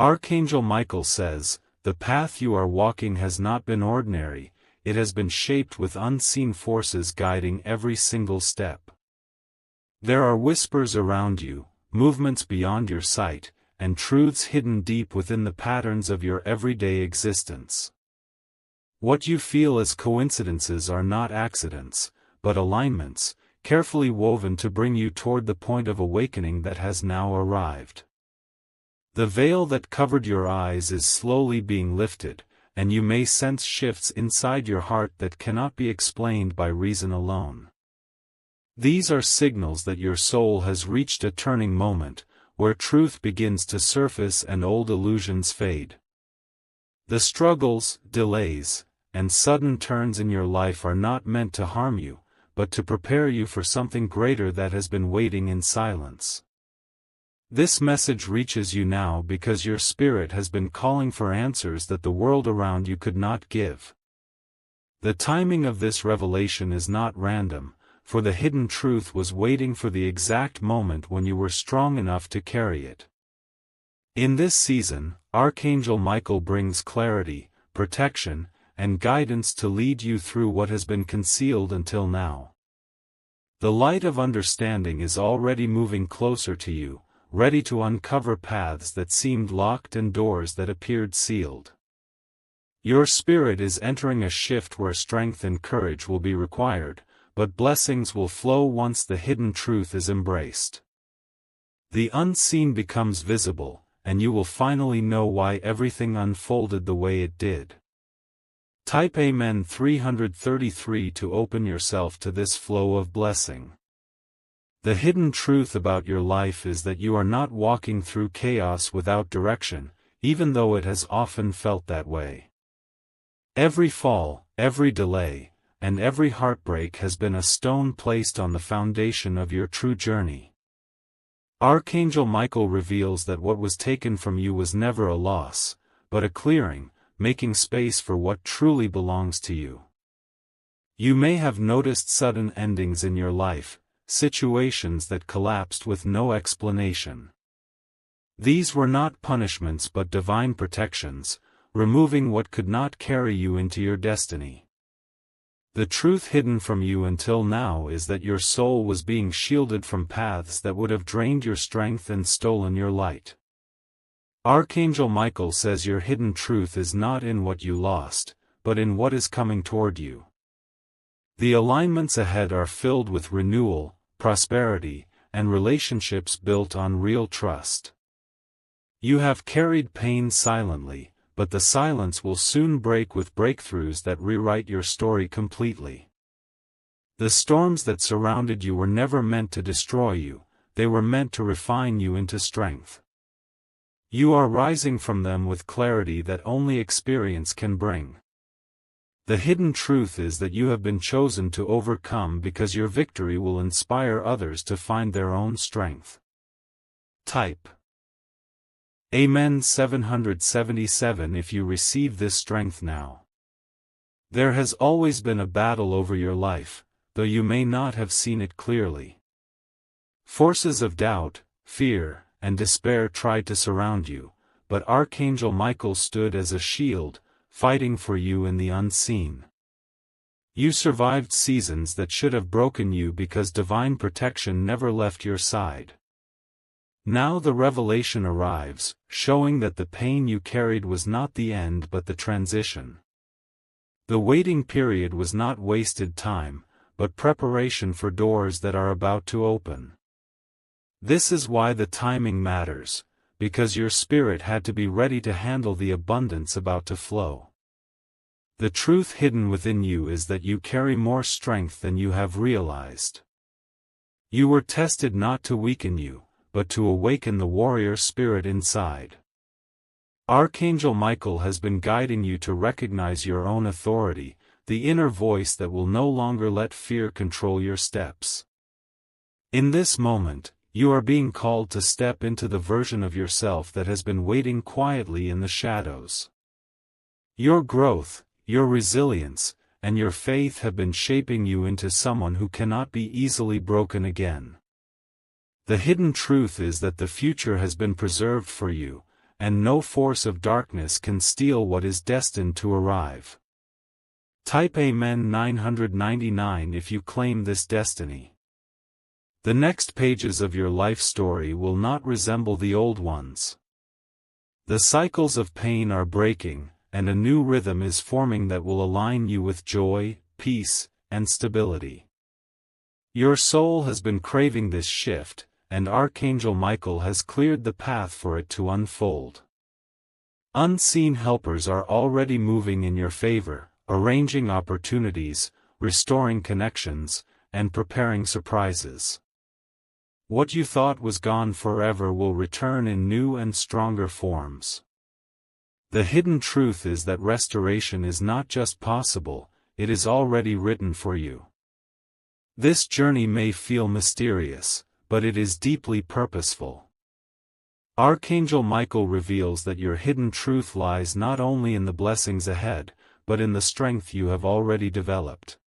Archangel Michael says, "The path you are walking has not been ordinary, it has been shaped with unseen forces guiding every single step. There are whispers around you, movements beyond your sight, and truths hidden deep within the patterns of your everyday existence. What you feel as coincidences are not accidents, but alignments, carefully woven to bring you toward the point of awakening that has now arrived. The veil that covered your eyes is slowly being lifted, and you may sense shifts inside your heart that cannot be explained by reason alone. These are signals that your soul has reached a turning moment, where truth begins to surface and old illusions fade. The struggles, delays, and sudden turns in your life are not meant to harm you, but to prepare you for something greater that has been waiting in silence. This message reaches you now because your spirit has been calling for answers that the world around you could not give. The timing of this revelation is not random, for the hidden truth was waiting for the exact moment when you were strong enough to carry it. In this season, Archangel Michael brings clarity, protection, and guidance to lead you through what has been concealed until now. The light of understanding is already moving closer to you, ready to uncover paths that seemed locked and doors that appeared sealed. Your spirit is entering a shift where strength and courage will be required, but blessings will flow once the hidden truth is embraced. The unseen becomes visible, and you will finally know why everything unfolded the way it did. Type Amen 333 to open yourself to this flow of blessing. The hidden truth about your life is that you are not walking through chaos without direction, even though it has often felt that way. Every fall, every delay, and every heartbreak has been a stone placed on the foundation of your true journey. Archangel Michael reveals that what was taken from you was never a loss, but a clearing, making space for what truly belongs to you. You may have noticed sudden endings in your life, situations that collapsed with no explanation. These were not punishments but divine protections, removing what could not carry you into your destiny. The truth hidden from you until now is that your soul was being shielded from paths that would have drained your strength and stolen your light. Archangel Michael says your hidden truth is not in what you lost, but in what is coming toward you. The alignments ahead are filled with renewal, prosperity, and relationships built on real trust. You have carried pain silently, but the silence will soon break with breakthroughs that rewrite your story completely. The storms that surrounded you were never meant to destroy you, they were meant to refine you into strength. You are rising from them with clarity that only experience can bring. The hidden truth is that you have been chosen to overcome because your victory will inspire others to find their own strength. Type Amen 777 if you receive this strength now. There has always been a battle over your life, though you may not have seen it clearly. Forces of doubt, fear, and despair tried to surround you, but Archangel Michael stood as a shield, fighting for you in the unseen. You survived seasons that should have broken you because divine protection never left your side. Now the revelation arrives, showing that the pain you carried was not the end but the transition. The waiting period was not wasted time, but preparation for doors that are about to open. This is why the timing matters, because your spirit had to be ready to handle the abundance about to flow. The truth hidden within you is that you carry more strength than you have realized. You were tested not to weaken you, but to awaken the warrior spirit inside. Archangel Michael has been guiding you to recognize your own authority, the inner voice that will no longer let fear control your steps. In this moment, you are being called to step into the version of yourself that has been waiting quietly in the shadows. Your growth, your resilience, and your faith have been shaping you into someone who cannot be easily broken again. The hidden truth is that the future has been preserved for you, and no force of darkness can steal what is destined to arrive. Type Amen 999 if you claim this destiny. The next pages of your life story will not resemble the old ones. The cycles of pain are breaking, and a new rhythm is forming that will align you with joy, peace, and stability. Your soul has been craving this shift, and Archangel Michael has cleared the path for it to unfold. Unseen helpers are already moving in your favor, arranging opportunities, restoring connections, and preparing surprises. What you thought was gone forever will return in new and stronger forms. The hidden truth is that restoration is not just possible, it is already written for you. This journey may feel mysterious, but it is deeply purposeful. Archangel Michael reveals that your hidden truth lies not only in the blessings ahead, but in the strength you have already developed.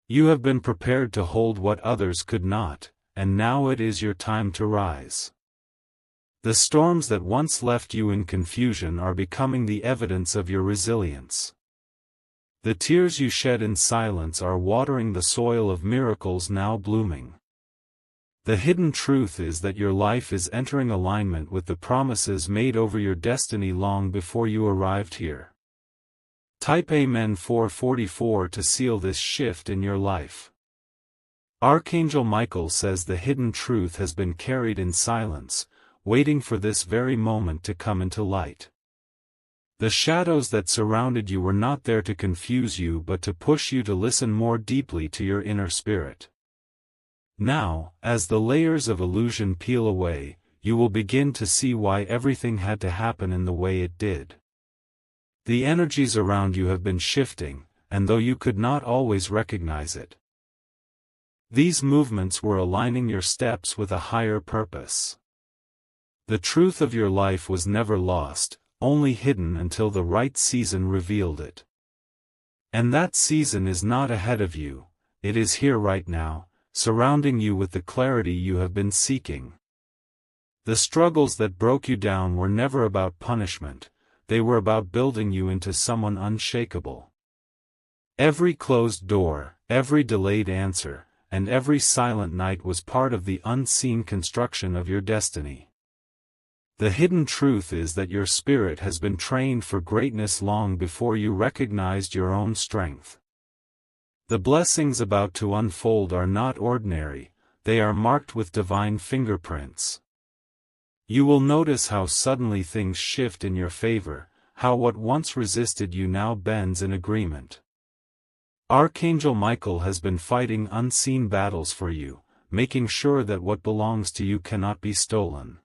You have been prepared to hold what others could not, and now it is your time to rise. The storms that once left you in confusion are becoming the evidence of your resilience. The tears you shed in silence are watering the soil of miracles now blooming. The hidden truth is that your life is entering alignment with the promises made over your destiny long before you arrived here. Type Amen 444 to seal this shift in your life. Archangel Michael says the hidden truth has been carried in silence, waiting for this very moment to come into light. The shadows that surrounded you were not there to confuse you but to push you to listen more deeply to your inner spirit. Now, as the layers of illusion peel away, you will begin to see why everything had to happen in the way it did. The energies around you have been shifting, and though you could not always recognize it, these movements were aligning your steps with a higher purpose. The truth of your life was never lost, only hidden until the right season revealed it. And that season is not ahead of you, it is here right now, surrounding you with the clarity you have been seeking. The struggles that broke you down were never about punishment, they were about building you into someone unshakable. Every closed door, every delayed answer, and every silent night was part of the unseen construction of your destiny. The hidden truth is that your spirit has been trained for greatness long before you recognized your own strength. The blessings about to unfold are not ordinary, they are marked with divine fingerprints. You will notice how suddenly things shift in your favor, how what once resisted you now bends in agreement. Archangel Michael has been fighting unseen battles for you, making sure that what belongs to you cannot be stolen.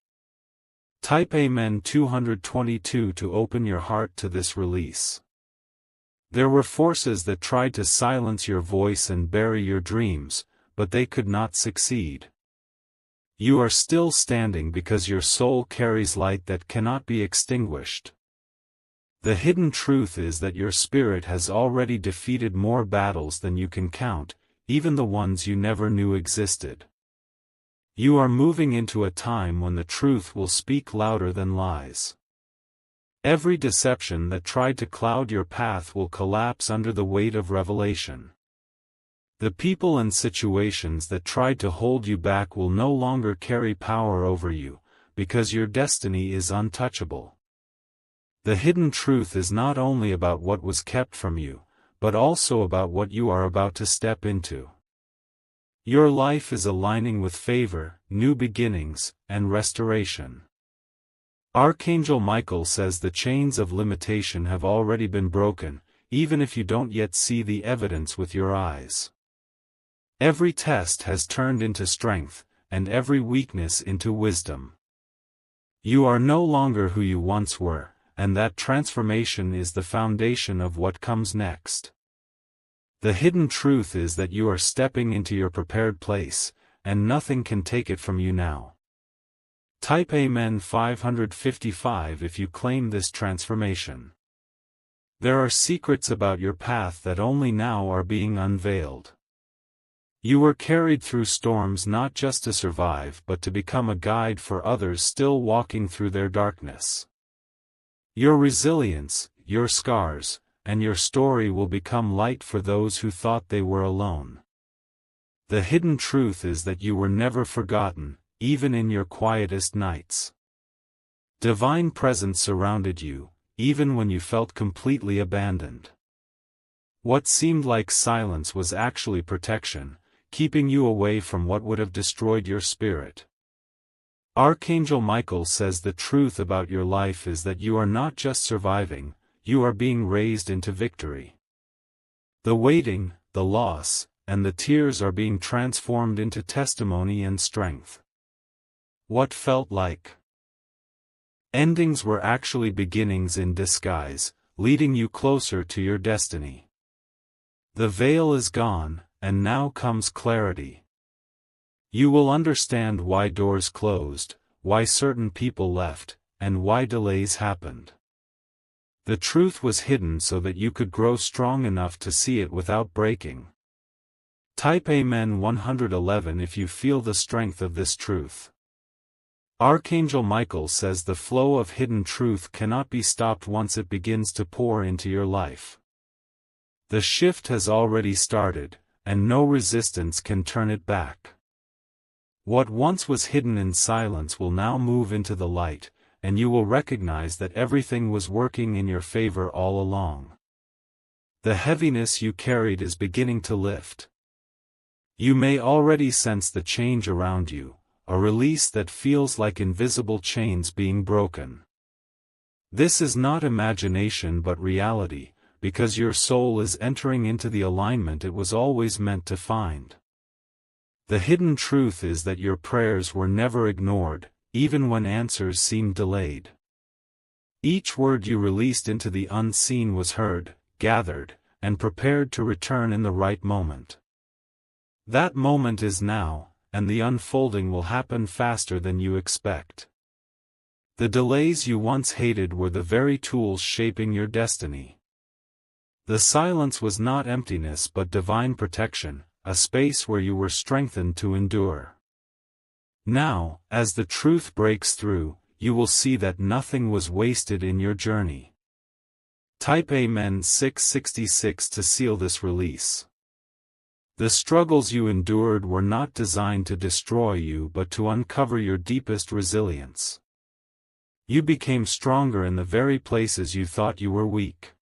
Type Amen 222 to open your heart to this release. There were forces that tried to silence your voice and bury your dreams, but they could not succeed. You are still standing because your soul carries light that cannot be extinguished. The hidden truth is that your spirit has already defeated more battles than you can count, even the ones you never knew existed. You are moving into a time when the truth will speak louder than lies. Every deception that tried to cloud your path will collapse under the weight of revelation. The people and situations that tried to hold you back will no longer carry power over you, because your destiny is untouchable. The hidden truth is not only about what was kept from you, but also about what you are about to step into. Your life is aligning with favor, new beginnings, and restoration. Archangel Michael says the chains of limitation have already been broken, even if you don't yet see the evidence with your eyes. Every test has turned into strength, and every weakness into wisdom. You are no longer who you once were, and that transformation is the foundation of what comes next. The hidden truth is that you are stepping into your prepared place, and nothing can take it from you now. Type Amen 555 if you claim this transformation. There are secrets about your path that only now are being unveiled. You were carried through storms not just to survive but to become a guide for others still walking through their darkness. Your resilience, your scars, and your story will become light for those who thought they were alone. The hidden truth is that you were never forgotten, even in your quietest nights. Divine presence surrounded you, even when you felt completely abandoned. What seemed like silence was actually protection, keeping you away from what would have destroyed your spirit. Archangel Michael says the truth about your life is that you are not just surviving, you are being raised into victory. The waiting, the loss, and the tears are being transformed into testimony and strength. What felt like endings were actually beginnings in disguise, leading you closer to your destiny. The veil is gone, and now comes clarity. You will understand why doors closed, why certain people left, and why delays happened. The truth was hidden so that you could grow strong enough to see it without breaking. Type Amen 111 if you feel the strength of this truth. Archangel Michael says the flow of hidden truth cannot be stopped once it begins to pour into your life. The shift has already started, and no resistance can turn it back. What once was hidden in silence will now move into the light, and you will recognize that everything was working in your favor all along. The heaviness you carried is beginning to lift. You may already sense the change around you, a release that feels like invisible chains being broken. This is not imagination but reality, because your soul is entering into the alignment it was always meant to find. The hidden truth is that your prayers were never ignored, even when answers seemed delayed. Each word you released into the unseen was heard, gathered, and prepared to return in the right moment. That moment is now, and the unfolding will happen faster than you expect. The delays you once hated were the very tools shaping your destiny. The silence was not emptiness but divine protection, a space where you were strengthened to endure. Now, as the truth breaks through, you will see that nothing was wasted in your journey. Type Amen 666 to seal this release. The struggles you endured were not designed to destroy you but to uncover your deepest resilience. You became stronger in the very places you thought you were weak.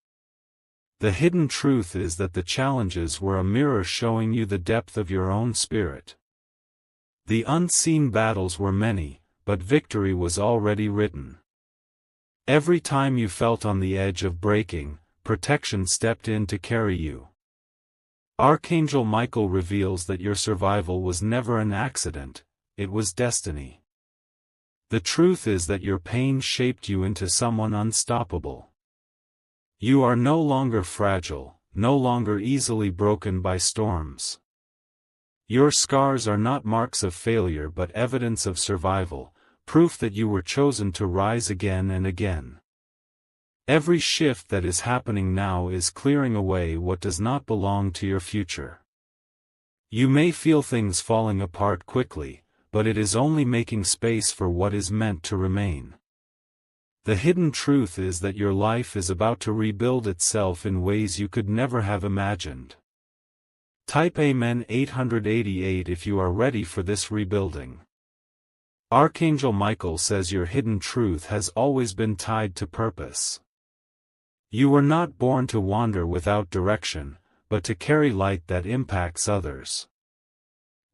The hidden truth is that the challenges were a mirror showing you the depth of your own spirit. The unseen battles were many, but victory was already written. Every time you felt on the edge of breaking, protection stepped in to carry you. Archangel Michael reveals that your survival was never an accident, it was destiny. The truth is that your pain shaped you into someone unstoppable. You are no longer fragile, no longer easily broken by storms. Your scars are not marks of failure but evidence of survival, proof that you were chosen to rise again and again. Every shift that is happening now is clearing away what does not belong to your future. You may feel things falling apart quickly, but it is only making space for what is meant to remain. The hidden truth is that your life is about to rebuild itself in ways you could never have imagined. Type Amen 888 if you are ready for this rebuilding. Archangel Michael says your hidden truth has always been tied to purpose. You were not born to wander without direction, but to carry light that impacts others.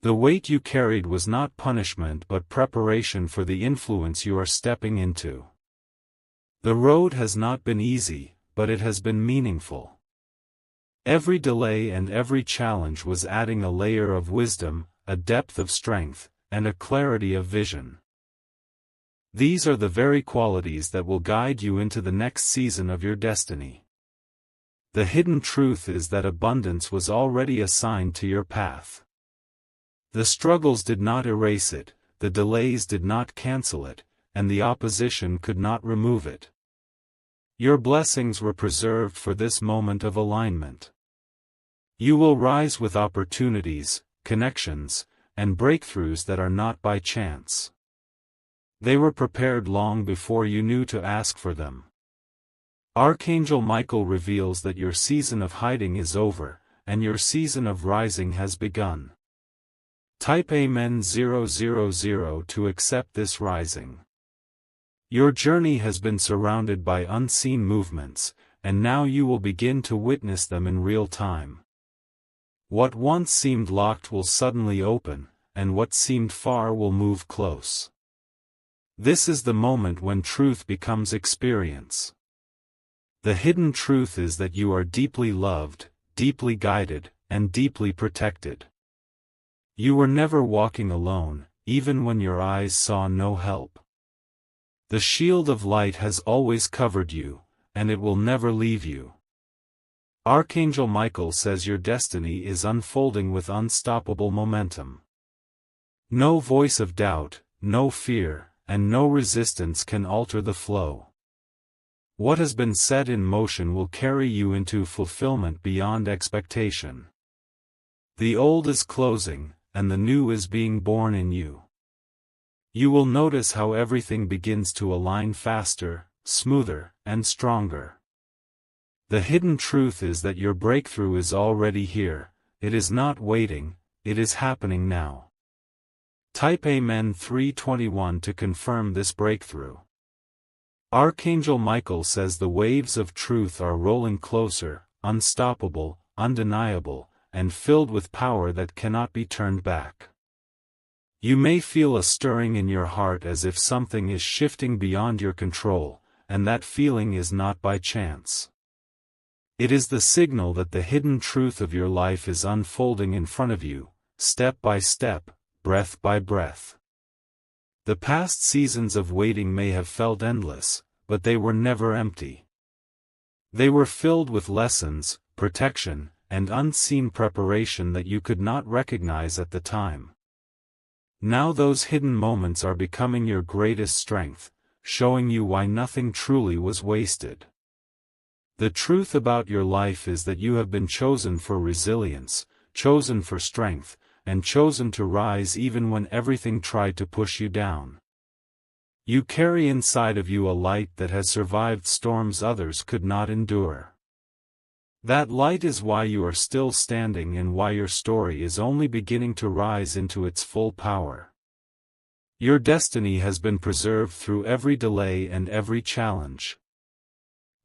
The weight you carried was not punishment but preparation for the influence you are stepping into. The road has not been easy, but it has been meaningful. Every delay and every challenge was adding a layer of wisdom, a depth of strength, and a clarity of vision. These are the very qualities that will guide you into the next season of your destiny. The hidden truth is that abundance was already assigned to your path. The struggles did not erase it, the delays did not cancel it, and the opposition could not remove it. Your blessings were preserved for this moment of alignment. You will rise with opportunities, connections, and breakthroughs that are not by chance. They were prepared long before you knew to ask for them. Archangel Michael reveals that your season of hiding is over, and your season of rising has begun. Type Amen 000 to accept this rising. Your journey has been surrounded by unseen movements, and now you will begin to witness them in real time. What once seemed locked will suddenly open, and what seemed far will move close. This is the moment when truth becomes experience. The hidden truth is that you are deeply loved, deeply guided, and deeply protected. You were never walking alone, even when your eyes saw no help. The shield of light has always covered you, and it will never leave you. Archangel Michael says your destiny is unfolding with unstoppable momentum. No voice of doubt, no fear, and no resistance can alter the flow. What has been set in motion will carry you into fulfillment beyond expectation. The old is closing, and the new is being born in you. You will notice how everything begins to align faster, smoother, and stronger. The hidden truth is that your breakthrough is already here, it is not waiting, it is happening now. Type Amen 321 to confirm this breakthrough. Archangel Michael says the waves of truth are rolling closer, unstoppable, undeniable, and filled with power that cannot be turned back. You may feel a stirring in your heart as if something is shifting beyond your control, and that feeling is not by chance. It is the signal that the hidden truth of your life is unfolding in front of you, step by step, breath by breath. The past seasons of waiting may have felt endless, but they were never empty. They were filled with lessons, protection, and unseen preparation that you could not recognize at the time. Now those hidden moments are becoming your greatest strength, showing you why nothing truly was wasted. The truth about your life is that you have been chosen for resilience, chosen for strength, and chosen to rise even when everything tried to push you down. You carry inside of you a light that has survived storms others could not endure. That light is why you are still standing and why your story is only beginning to rise into its full power. Your destiny has been preserved through every delay and every challenge.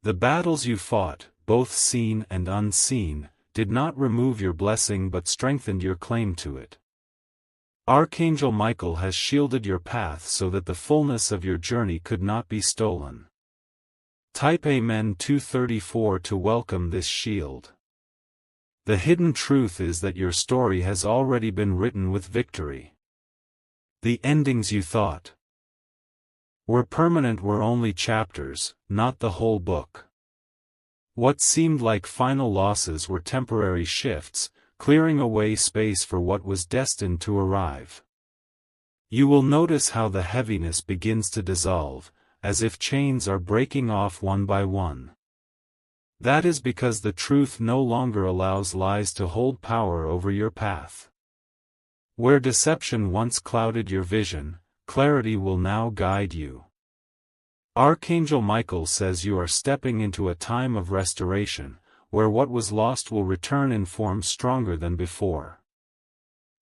The battles you fought, both seen and unseen, did not remove your blessing but strengthened your claim to it. Archangel Michael has shielded your path so that the fullness of your journey could not be stolen. Type Amen 234 to welcome this shield. The hidden truth is that your story has already been written with victory. The endings you thought were permanent were only chapters, not the whole book. What seemed like final losses were temporary shifts, clearing away space for what was destined to arrive. You will notice how the heaviness begins to dissolve, as if chains are breaking off one by one. That is because the truth no longer allows lies to hold power over your path. Where deception once clouded your vision, clarity will now guide you. Archangel Michael says you are stepping into a time of restoration, where what was lost will return in form stronger than before.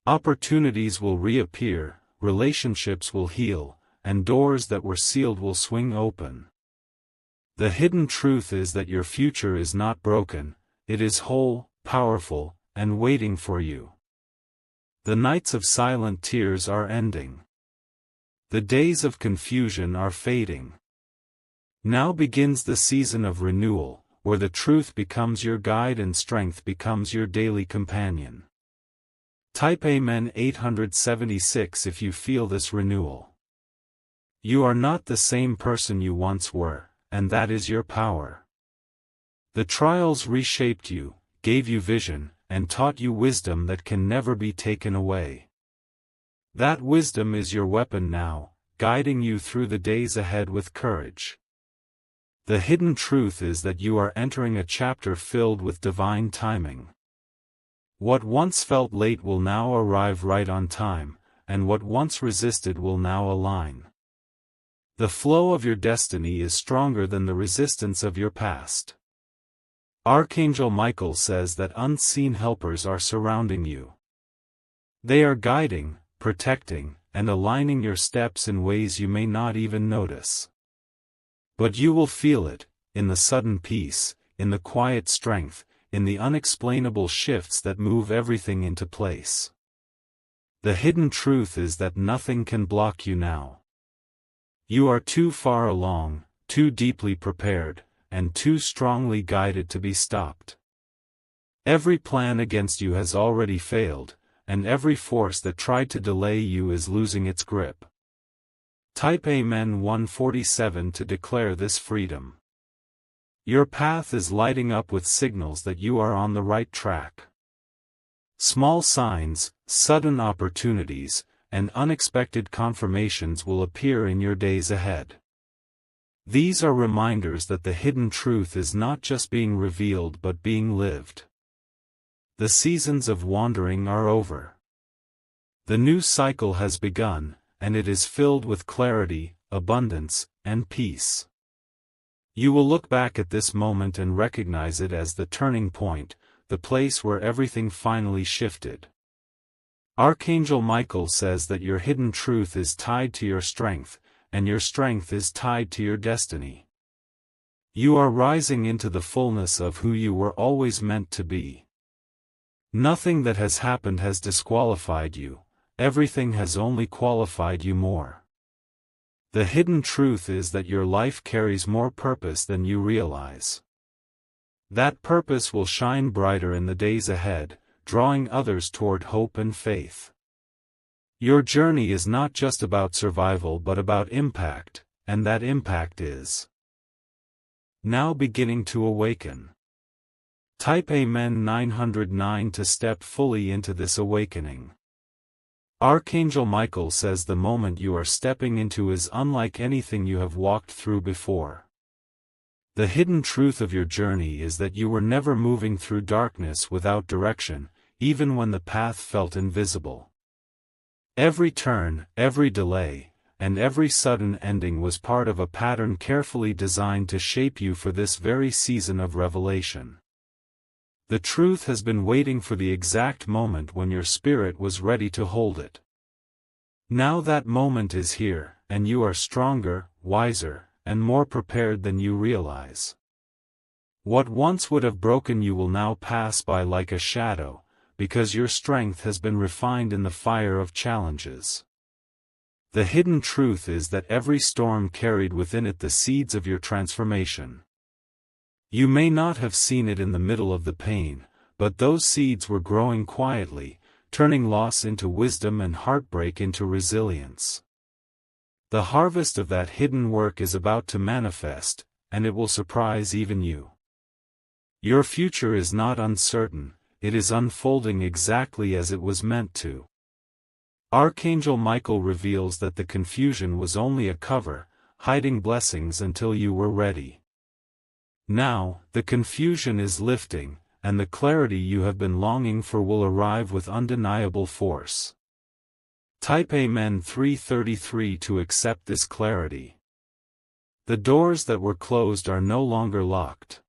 Opportunities will reappear, relationships will heal, and doors that were sealed will swing open. The hidden truth is that your future is not broken, it is whole, powerful, and waiting for you. The nights of silent tears are ending. The days of confusion are fading. Now begins the season of renewal, where the truth becomes your guide and strength becomes your daily companion. Type Amen 876 if you feel this renewal. You are not the same person you once were, and that is your power. The trials reshaped you, gave you vision, and taught you wisdom that can never be taken away. That wisdom is your weapon now, guiding you through the days ahead with courage. The hidden truth is that you are entering a chapter filled with divine timing. What once felt late will now arrive right on time, and what once resisted will now align. The flow of your destiny is stronger than the resistance of your past. Archangel Michael says that unseen helpers are surrounding you. They are guiding, protecting, and aligning your steps in ways you may not even notice. But you will feel it, in the sudden peace, in the quiet strength, in the unexplainable shifts that move everything into place. The hidden truth is that nothing can block you now. You are too far along, too deeply prepared, and too strongly guided to be stopped. Every plan against you has already failed, and every force that tried to delay you is losing its grip. Type Amen 147 to declare this freedom. Your path is lighting up with signals that you are on the right track. Small signs, sudden opportunities, and unexpected confirmations will appear in your days ahead. These are reminders that the hidden truth is not just being revealed but being lived. The seasons of wandering are over. The new cycle has begun, and it is filled with clarity, abundance, and peace. You will look back at this moment and recognize it as the turning point, the place where everything finally shifted. Archangel Michael says that your hidden truth is tied to your strength, and your strength is tied to your destiny. You are rising into the fullness of who you were always meant to be. Nothing that has happened has disqualified you, everything has only qualified you more. The hidden truth is that your life carries more purpose than you realize. That purpose will shine brighter in the days ahead, drawing others toward hope and faith. Your journey is not just about survival but about impact, and that impact is now beginning to awaken. Type Amen 909 to step fully into this awakening. Archangel Michael says the moment you are stepping into is unlike anything you have walked through before. The hidden truth of your journey is that you were never moving through darkness without direction, even when the path felt invisible. Every turn, every delay, and every sudden ending was part of a pattern carefully designed to shape you for this very season of revelation. The truth has been waiting for the exact moment when your spirit was ready to hold it. Now that moment is here, and you are stronger, wiser, and more prepared than you realize. What once would have broken you will now pass by like a shadow, because your strength has been refined in the fire of challenges. The hidden truth is that every storm carried within it the seeds of your transformation. You may not have seen it in the middle of the pain, but those seeds were growing quietly, turning loss into wisdom and heartbreak into resilience. The harvest of that hidden work is about to manifest, and it will surprise even you. Your future is not uncertain, it is unfolding exactly as it was meant to. Archangel Michael reveals that the confusion was only a cover, hiding blessings until you were ready. Now, the confusion is lifting, and the clarity you have been longing for will arrive with undeniable force. Type Amen 333 to accept this clarity. The doors that were closed are no longer locked.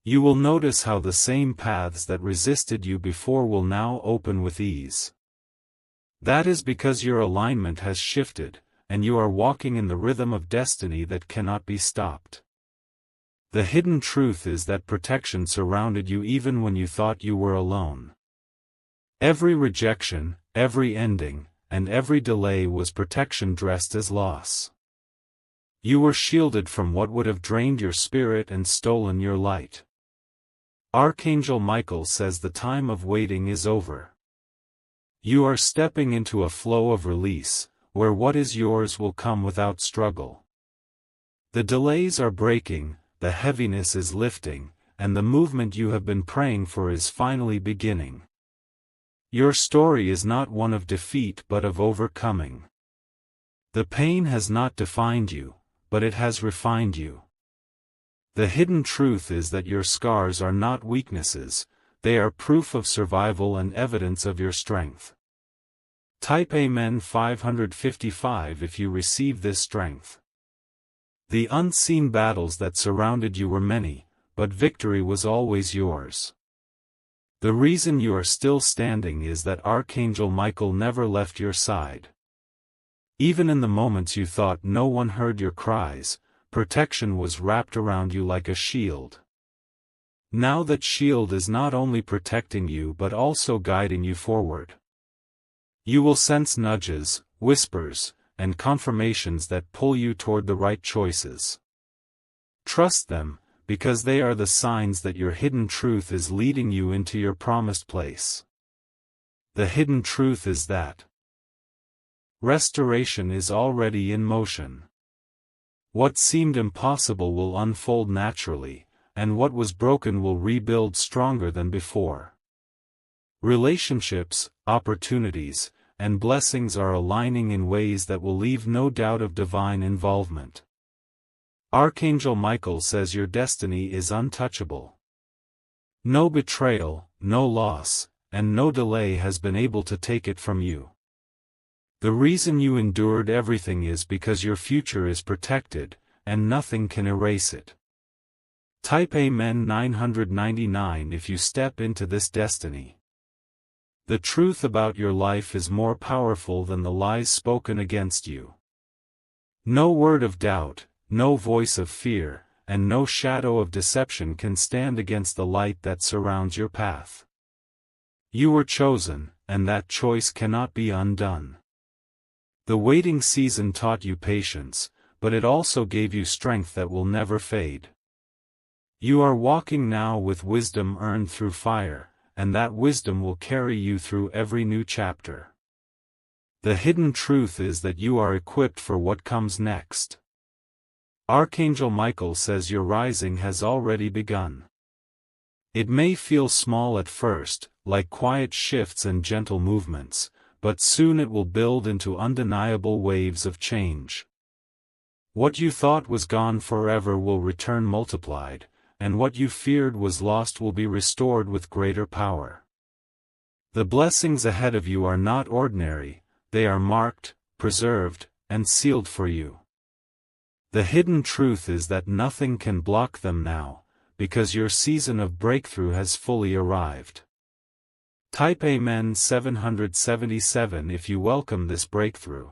You will notice how the same paths that resisted you before will now open with ease. That is because your alignment has shifted, and you are walking in the rhythm of destiny that cannot be stopped. The hidden truth is that protection surrounded you even when you thought you were alone. Every rejection, every ending, and every delay was protection dressed as loss. You were shielded from what would have drained your spirit and stolen your light. Archangel Michael says the time of waiting is over. You are stepping into a flow of release, where what is yours will come without struggle. The delays are breaking, the heaviness is lifting, and the movement you have been praying for is finally beginning. Your story is not one of defeat but of overcoming. The pain has not defined you, but it has refined you. The hidden truth is that your scars are not weaknesses, they are proof of survival and evidence of your strength. Type Amen 555 if you receive this strength. The unseen battles that surrounded you were many, but victory was always yours. The reason you are still standing is that Archangel Michael never left your side. Even in the moments you thought no one heard your cries, protection was wrapped around you like a shield. Now that shield is not only protecting you but also guiding you forward. You will sense nudges, whispers, and confirmations that pull you toward the right choices. Trust them, because they are the signs that your hidden truth is leading you into your promised place. The hidden truth is that restoration is already in motion. What seemed impossible will unfold naturally, and what was broken will rebuild stronger than before. Relationships, opportunities, and blessings are aligning in ways that will leave no doubt of divine involvement. Archangel Michael says your destiny is untouchable. No betrayal, no loss, and no delay has been able to take it from you. The reason you endured everything is because your future is protected, and nothing can erase it. Type Amen 999 if you step into this destiny. The truth about your life is more powerful than the lies spoken against you. No word of doubt, no voice of fear, and no shadow of deception can stand against the light that surrounds your path. You were chosen, and that choice cannot be undone. The waiting season taught you patience, but it also gave you strength that will never fade. You are walking now with wisdom earned through fire, and that wisdom will carry you through every new chapter. The hidden truth is that you are equipped for what comes next. Archangel Michael says your rising has already begun. It may feel small at first, like quiet shifts and gentle movements, but soon it will build into undeniable waves of change. What you thought was gone forever will return multiplied, and what you feared was lost will be restored with greater power. The blessings ahead of you are not ordinary, they are marked, preserved, and sealed for you. The hidden truth is that nothing can block them now, because your season of breakthrough has fully arrived. Type Amen 777 if you welcome this breakthrough.